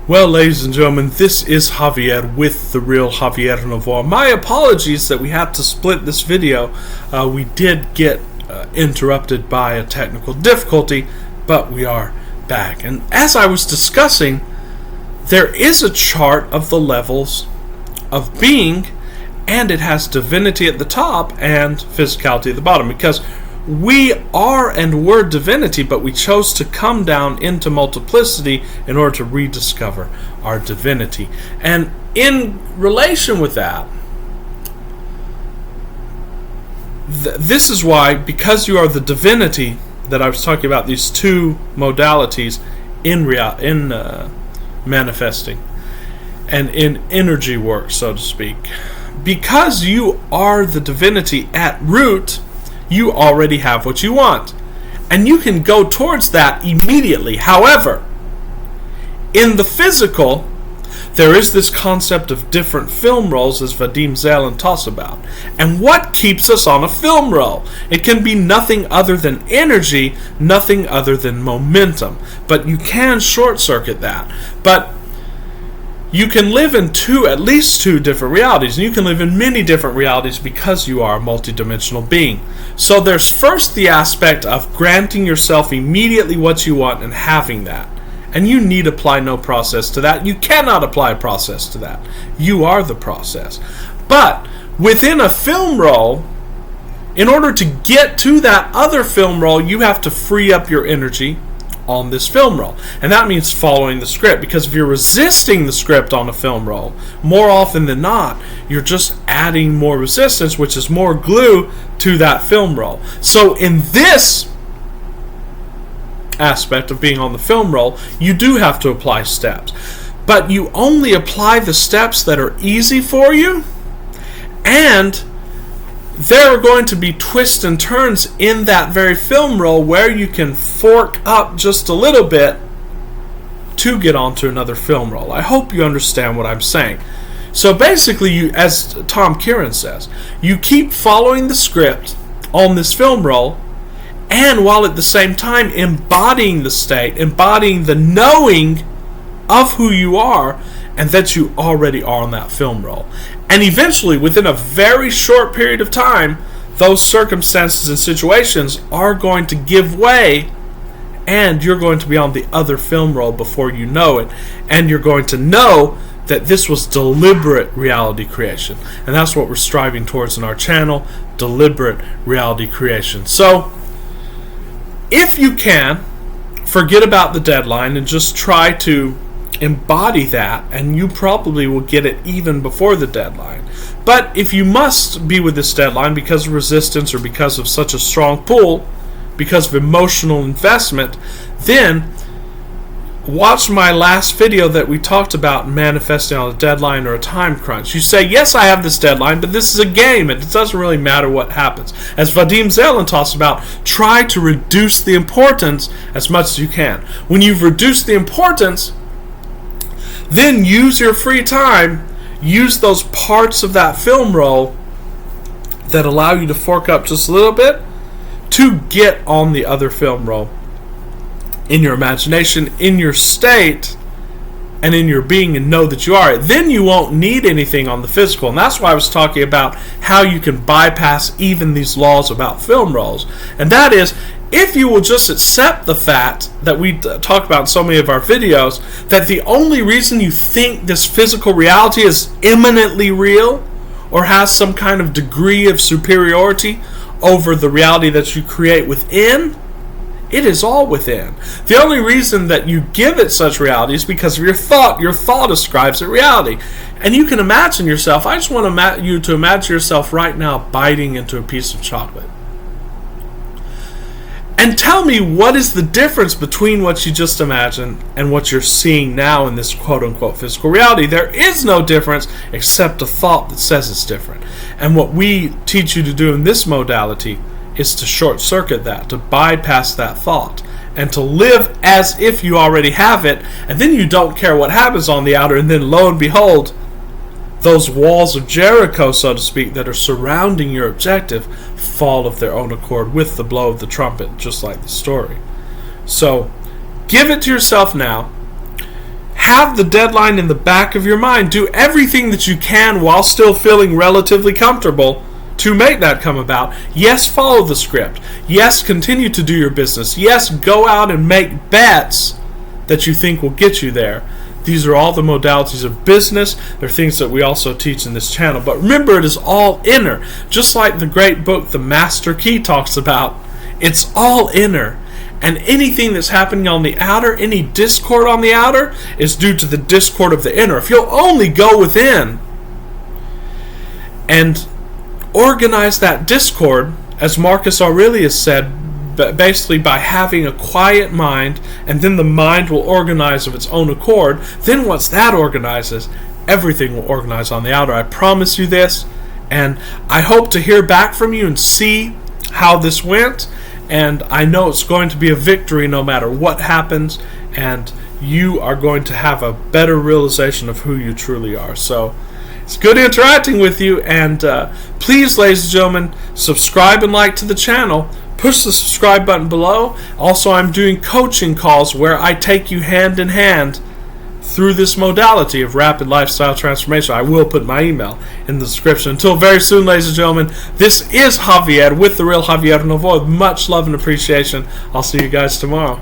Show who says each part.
Speaker 1: Well, ladies and gentlemen, this is Javier with the real Javier Novoa. My apologies that we had to split this video. We did get interrupted by a technical difficulty, but we are back. And as I was discussing, there is a chart of the levels of being, and it has divinity at the top and physicality at the bottom, because we are and were divinity, but we chose to come down into multiplicity in order to rediscover our divinity. And in relation with that, this is why, because you are the divinity that I was talking about, these two modalities in manifesting and in energy work, so to speak. Because you are the divinity at root, you already have what you want. And you can go towards that immediately. However, in the physical, there is this concept of different film rolls, as Vadim Zeland talks about. And what keeps us on a film roll? It can be nothing other than energy, nothing other than momentum. But you can short circuit that. But you can live in at least two different realities, and you can live in many different realities because you are a multidimensional being. So there's first the aspect of granting yourself immediately what you want and having that. And you need apply no process to that. You cannot apply a process to that. You are the process. But within a film roll, in order to get to that other film roll, you have to free up your energy on this film roll. And that means following the script, because if you're resisting the script on a film roll, more often than not, you're just adding more resistance, which is more glue to that film roll. So in this aspect of being on the film roll, you do have to apply steps. But you only apply the steps that are easy for you, and there are going to be twists and turns in that very film roll where you can fork up just a little bit to get onto another film roll. I hope you understand what I'm saying. So basically, you, as Tom Kieran says, you keep following the script on this film roll, and while at the same time embodying the state, embodying the knowing of who you are and that you already are on that film roll. And eventually, within a very short period of time, those circumstances and situations are going to give way, and you're going to be on the other film roll before you know it. And you're going to know that this was deliberate reality creation. And that's what we're striving towards in our channel, deliberate reality creation. So, if you can, forget about the deadline and just try to embody that, and you probably will get it even before the deadline. But if you must be with this deadline because of resistance or because of such a strong pull, because of emotional investment, then watch my last video that we talked about manifesting on a deadline or a time crunch. You say, yes, I have this deadline, but this is a game, and it doesn't really matter what happens. As Vadim Zeland talks about, try to reduce the importance as much as you can. When you've reduced the importance, then use your free time, use those parts of that film roll that allow you to fork up just a little bit to get on the other film roll in your imagination, in your state, and in your being, and know that you are it. Then you won't need anything on the physical. And that's why I was talking about how you can bypass even these laws about film rolls. And that is, if you will just accept the fact that we talk about in so many of our videos, that the only reason you think this physical reality is imminently real or has some kind of degree of superiority over the reality that you create within, it is all within. The only reason that you give it such reality is because of your thought. Your thought ascribes it reality. And you can imagine yourself, I just want you to imagine yourself right now biting into a piece of chocolate. And tell me, what is the difference between what you just imagined and what you're seeing now in this quote-unquote physical reality? There is no difference except a thought that says it's different. And what we teach you to do in this modality is to short-circuit that, to bypass that thought, and to live as if you already have it, and then you don't care what happens on the outer, and then lo and behold, those walls of Jericho, so to speak, that are surrounding your objective fall of their own accord with the blow of the trumpet, just like the story. So, give it to yourself now. have the deadline in the back of your mind. Do everything that you can while still feeling relatively comfortable to make that come about. Yes, follow the script. Yes, continue to do your business. Yes, go out and make bets that you think will get you there. These are all the modalities of business. They're things that we also teach in this channel. But remember, it is all inner. Just like the great book, The Master Key, talks about. It's all inner. And anything that's happening on the outer, any discord on the outer, is due to the discord of the inner. If you'll only go within and organize that discord, as Marcus Aurelius said, basically by having a quiet mind, and then the mind will organize of its own accord, then once that organizes, everything will organize on the outer. I promise you this, and I hope to hear back from you and see how this went, and I know it's going to be a victory no matter what happens, and you are going to have a better realization of who you truly are. So it's good interacting with you, and please, ladies and gentlemen, subscribe and like to the channel. Push the subscribe button below. Also, I'm doing coaching calls where I take you hand in hand through this modality of rapid lifestyle transformation. I will put my email in the description. Until very soon, ladies and gentlemen, this is Javier with The Real Javier Novo. Much love and appreciation. I'll see you guys tomorrow.